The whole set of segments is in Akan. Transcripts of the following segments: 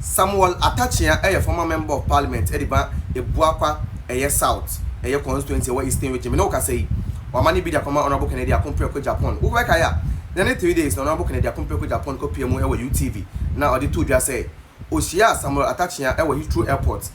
Samuel Atta Akyea a former member of parliament ediba ebuakwa south constituency where eastern region me no ka say wamani bi da former honorable Kennedy Akyapong Agyapong wo ka ya then 3 days honorable Kennedy Akyapong Agyapong ko PM e UTV na odi to dwa say Oshia Samuel Atta Akyea Heathrow Airport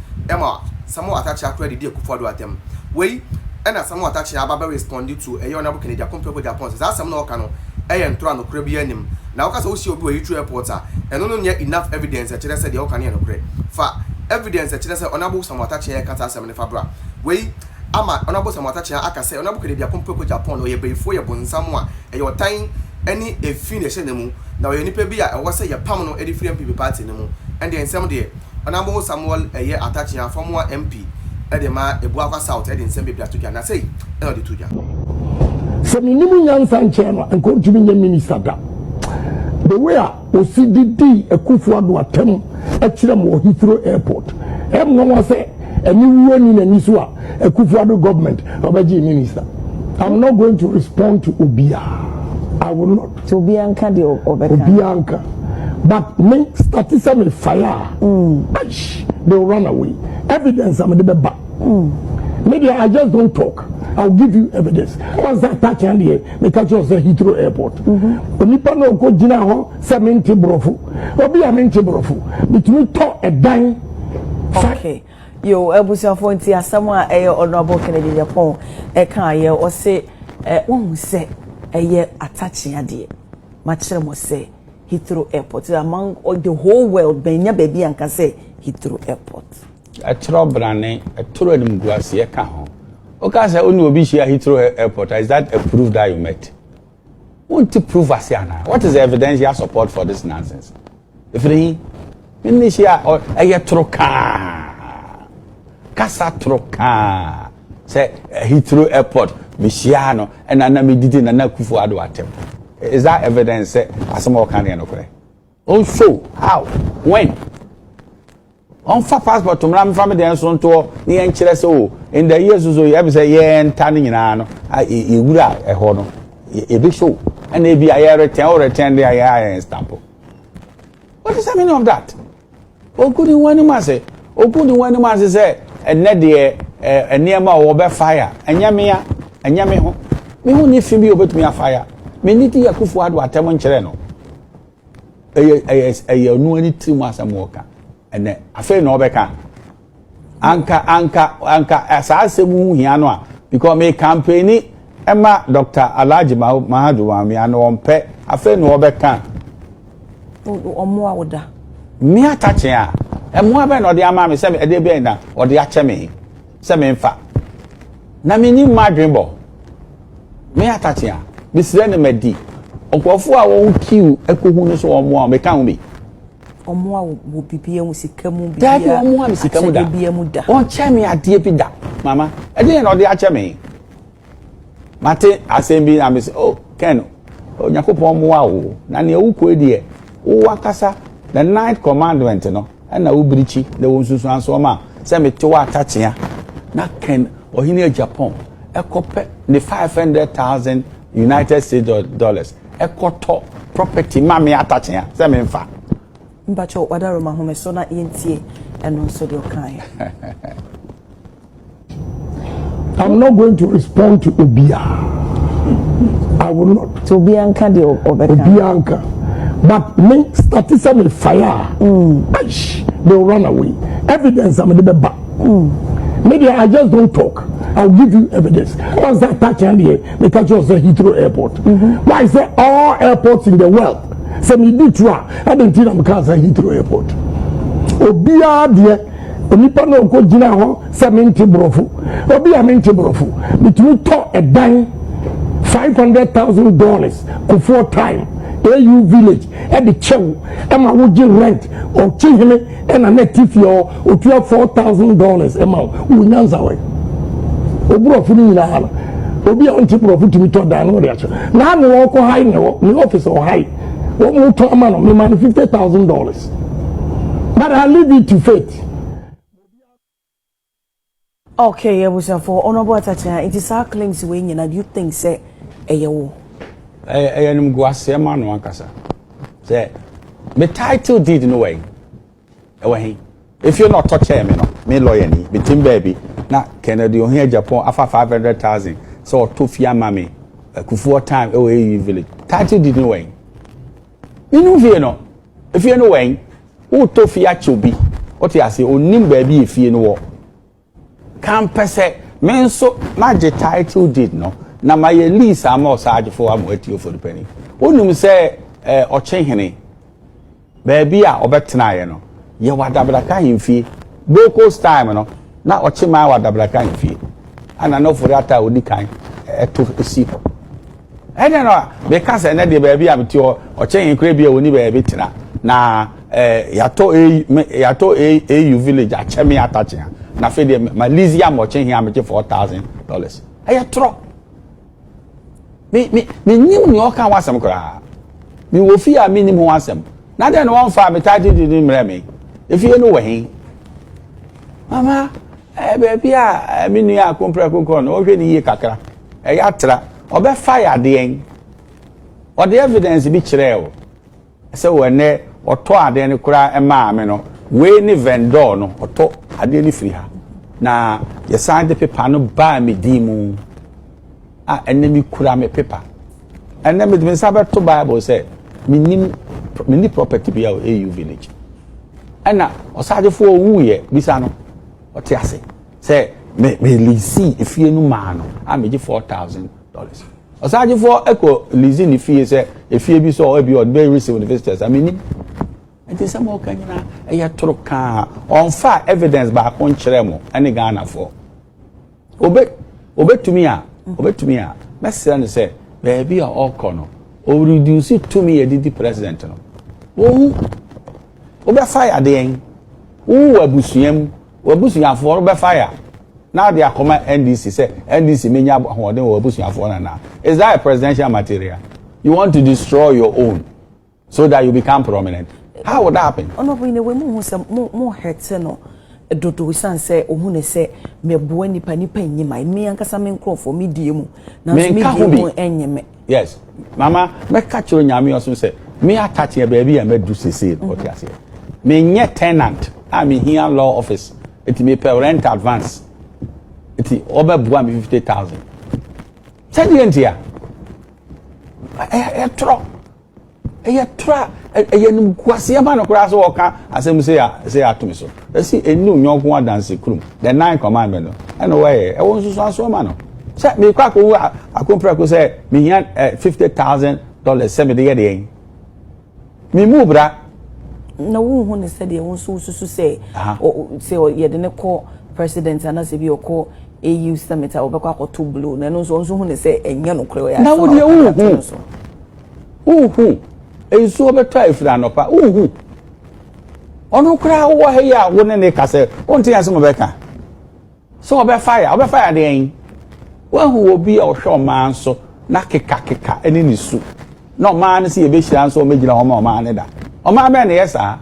Samuel Atta Akyea credit dey Akufo-Addo atem we na Samuel Atta Akyea aba respond to honorable Kennedy Akyapong Agyapong say asem na oka no ntro no kra bi anim na oka say Oshia obi Heathrow Airport eno no nya enough evidence kire say dey oka ne no kra fa evidence kire say honorable Samuel Atta Akyea kata asem ne fabra we ama honorable Samuel Atta Akyea aka say honorable Kennedy Akyapong Agyapong ye beifo ye bonsam a yotan any efi ne hye ne mu na we nipa bi a wo say ye pam no edi free MP party ne mu and the ensem de honorable Samuel Atta Akyea former MP edema ebuakwa south edi ensem be biatoja na say e no de toja so minimu nyansa nche no enko tumi nya minister da the way a OCDD Akufo-Addo atem akire mo Heathrow Airport no wa say eni wuoni na niso a Akufo-Addo government obaji minister. I'm not going to respond to Obia. I will not. To Obianka the Obianka. But me statisa me fire. They'll run away. Evidence I'm the back. Maybe I just don't talk. I'll give you evidence. Once that touch and here, they catch us at Heathrow Airport. Nipa no go jina ho 70 brofu. Obi a menti brofu. Between talk a dime. Okay. Yo, ebusia fonti asama honorable Kennedy Agyapong kan ye o se won se Atta Akyea de ma kire mo se Heathrow Airport among the whole world benya baby anka say Heathrow Airport a troublane a toro nim guase ye ka ho o ka say oni obi share Heathrow Airport. Is that a proof that you met? Want to prove asiana? What is the evidential support for this nonsense? If he initial or a troka Kasa troka say Heathrow Airport Michiano and anami didi na Akufo-Addo atem. Is that evidence say asemo kan no kore? Oh so how when on fa passport to mram family den so nto ni en kire say oh in the years so you say ye enta ni nyina no e wura e ho no e be show and e be aye return there aye stamp. What is the meaning of that? Ogudi wani ma say say and net the nearma or be fire and yamia and yame ho me who need me over to me a fire me need to Akufo-Addo atemon chere a no any 3 months am worker and I feel no beka anka as I say mu hia no a because me campaign Emma Dr. Alhaji Mahadu wa me ano ompe I feel no beka omo awoda me Atta Akyea emo abe no de ama me se e de be na o de ache me se me mfa na me ni madwebo me Atta Akyea me sire ne madi onkofo a won kiu ekohu no so omo a me ka ho bi omo a wo bibia mu sikamu bibia da omo a me sikamu da on che me ade bi da mama e de no de ache me mate asembi na me se oh ken onyakopon mo a wo na ne ewu ko edie wo akasa the 9th commandment no and na ubirichi the wonsusu anso ma say me to Atta Akyea na ken ohini Agyapong ekope the 500,000 United States dollars ekoto property ma me Atta Akyea say me mfa mbacho wadaro ma home so na yentie eno so de okan. I'm not going to respond to Obia. I will not. To Obianka the Obianka. But me statisa me fire. They'll run away. Evidence I'm the back. Maybe I just don't talk. I'll give you evidence. Once that touch and here, they catch us at Heathrow Airport. Why is there all airports in the world? Say me do try. I don't think I'm cars at Heathrow Airport. Obia dear. Onipa no go jina ho 70 brofu. Obi a menti brofu. Between talk a dime $500,000 before time. AU village at the chew Emma would you rent or change him and a native or $4,000 Emma who knows away. Obrofuni na hala. Obi a unti profit to me to down or reaction. Now no walk high no office or high. What more to a man me man $50,000. But I leave it to fate. Okay, was for honorable Atta Akyea. It is our claims when you do you think say ayo. Nim guase ma no ankasa. Say me title deed no way. Ewe if you're not touching me lawyer ni, me team baby. Na Kennedy on here Agyapong afa 500,000. So to fear mommy. Kufuor time Eeii village. Title didn't win. You know fear no. If you know when, who to fear chobi. What you say? Onim baby if you know. Can't pass it. Men so magic title did no. Na my lease am more charge for am wait you for the penny. Onum say Ochehene. Baby a obetena ye no. Ye wadabraka himfie. Boko time no. Na Ochema wadabraka himfie. And I know for that odi kan to see. I don't know because na the baby am ti Ochehene kra bia oni baby tena. Na yato Eeii village acheme atachia. Na fe de my lease am Ochehene am $4,000. Aye tro. Me nim ni o kan wasem kra. Me wo fi a me nim ho wasem. Na de no one fa me title di mre me. If you know we mama baby a me nu a kompra kokon o hwe ni ye kakra. E ya tra. Obe fire de en. O the evidence bi kire o. Se wo ne oto ade ne kra e ma me no. We ni vendor no oto ade ni free ha. Na ye sign the paper no ba me di mu. Enemy kura me paper. And then me sabe to Bible say me property be our Eeii village. And na osaje fo owu ye bisa no ote ase say me lease if you no man no am give $4,000. Osaje fo eko lease ni fee say if you be so be on be receive the visitors. I mean it is some kan na e ya toro kan on fa evidence ba kon kire mo ene Ghana for obetumi a mesra ne say baby a okono o reduce it to me a didi president no wo be fire den wo wabusuam for be fire now they are come NDC say NDC menya hoden wabusuam for na is that a presidential material you want to destroy your own so that you become prominent how would that happen ono bo ine we mu se mo hete no dodo san say ohune say me boa nipa nyima me ankasa me nkrofo me die mu na me die mu enyeme yes mama me catch you nyame oso say me attach here baby e medu sese what you say me nye tenant am here law office it me pay rent advance it obebuam 50,000 say the entia e tro num kwase ma no kura so woka asem say atumi so see enu nyonko adanse krum the 9 commandment no and why e won so so ma no say me kwa ko akompra ko say me here $50,000 say me dey dey me mu bra na wo hu ne say dey won so say ye de ne call president and say bi o call Eeii summit a obekwa akoto blue na no so hu ne say enye no kure ya na wo dey hu Enso beto ifra no pa ono kra wo he ya wo ne ka se onti ase mo beka so obe fire den wo hu obi a ohwe man so na keka eni ni su no man se ye be hira so o megina ho ma man ne da o ma be ne yesa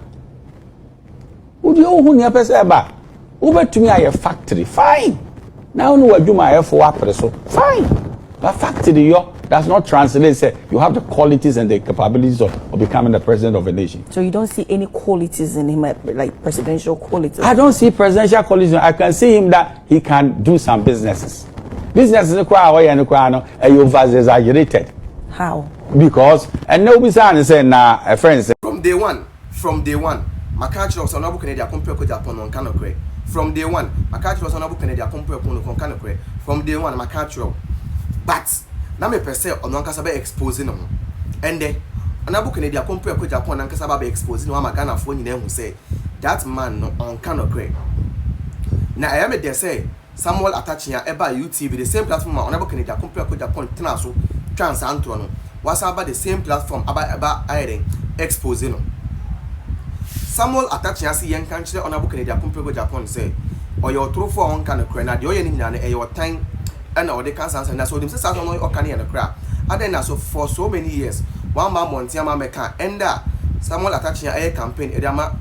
wo di o hu ne pese ba wo betumi aye factory fine na onu wadwuma aye fo apre so fine but factory yo does not translate say you have the qualities and the capabilities of becoming the president of a nation. So you don't see any qualities in him, like presidential qualities? I don't see presidential qualities. I can see him that he can do some businesses. Businesses are you over-exaggerated. How? Because, and nobody say, nah, a friend say. From day one, my country was on Abu Canada, compare with Japan on Canocre. From day one, my country was on Abu Canada, compare with Canocre. From day one, my country. But, na me pese ono ankasa be expose no ende ona bu Canada compare ko Japan ankasa ba be expose no ama Ghana fo nyina hu say that man no on Canocre na I am dey say Agyapong Akyea eba UTV the same platform ona bu Canada compare ko Japan tena so trans antro no was about the same platform aba airing expose no Agyapong Akyea si yen kan kire ona bu Canada compare ko Japan say oyo trofo on Canocre na de oye ni nyina na e your time and all the cancer and so them say no okane and cra and so for so many years one man montiama meka enda Agyapong Akyea air campaign edama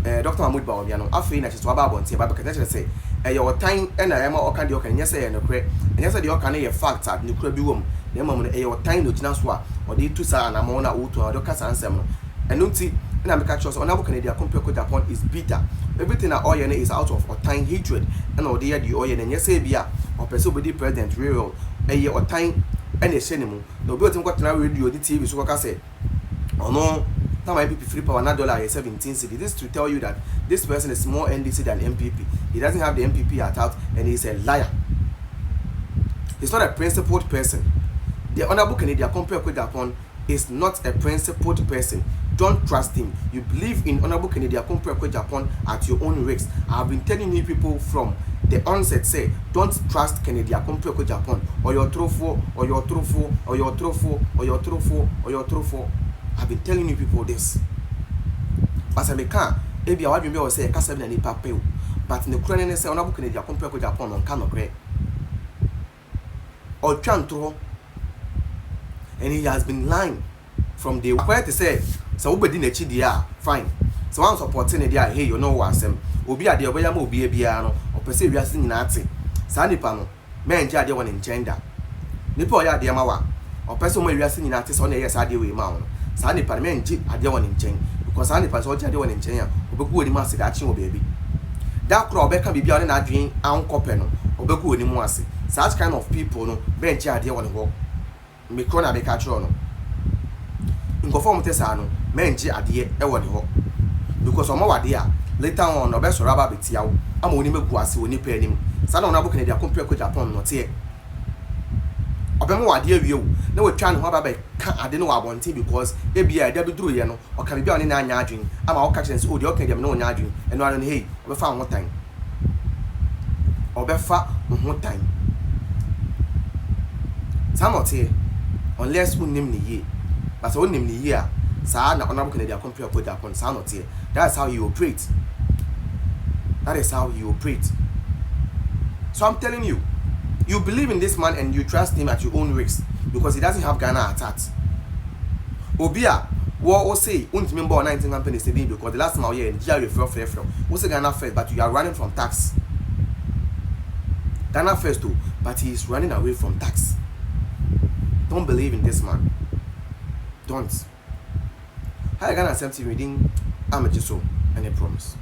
Dr. Mahmoud Bawumia no afi na chiso aba bontia ba because say your time and I am okane de okane say no cra and yes the okane ye fact at ni cra bi wom na mam no your time no gina so a or the two sa na mo na uto do kasa ansem no enu ti And I'm catch us Honorable Kennedy Akyea Agyapong is bitter. Everything that all is out of or time hatred and all the oil and yes bia or pursue with the president real a year or time and a cinema. No built in what now radio the TV so I say. Oh no, now my MPP free power $1 17 cedi. This to tell you that this person is more NDC than MPP. He doesn't have the MPP at out and he's a liar. He's not a principled person. The Honorable Kennedy Akyea Agyapong is not a principled person. Don't trust him. You believe in Honorable Kennedy Akyea Agyapong at your own risk. I have been telling you people from the onset, say, don't trust Kennedy Akyea Agyapong or your truthful, or your truthful, or your truthful, or your truthful, or your truthful. I've been telling you people this. But I can't. Maybe I want to say, I can't say any papel. But in the Ukrainian say, Honorable Kennedy Akyea Agyapong on cannot great. Or Chantro. And he has been lying from the where to say, so we didn't achieve the fine. So I'm supporting the hey, you know what I'm Obi a de oboya ma obi bia no opese wiase nyina ate saa nipa no men je ade won ngenda nipa oya ade ma wa opese mo wiase nyina ate so na yes ade we ma no saa nipa men je ade won ngen because saa nipa so je ade won ngen ya obeku oni mu ase da chi wo bebi da kro obeka bibia ne na adwen ankope no obeku oni mu ase such kind of people no men je ade won ho me kro na be ka tro no nkofo mo te saa no men je ade e won ho because omo wade a later on no be so raba betiawo ama oni megu ase oni pa anim sa na Honorable Kennedy Akyea Agyapong no te obemo wade awie wo na watwa ne ho aba be ka ade no wabonte because e bia da beduru ye no o ka bia oni na anya adwen ama o ka chense o de o ka dem na onya adwen eno ano ne hey obefa ho tan obefa ho tan samote unless unim ne ye but unim ne ye a sa na Honorable Kennedy Akyea Agyapong sa not here. That's how you operate. That is how you operate. So I'm telling you, you believe in this man and you trust him at your own risk because he doesn't have Ghana at heart. Obia, what say? Untimi member 19 company saying because the last time I in GRA refer. We say Ghana first, but you are running from tax. Ghana first too, but he is running away from tax. Don't believe in this man. Don't. How you gonna accept him reading Amajiso and a promise?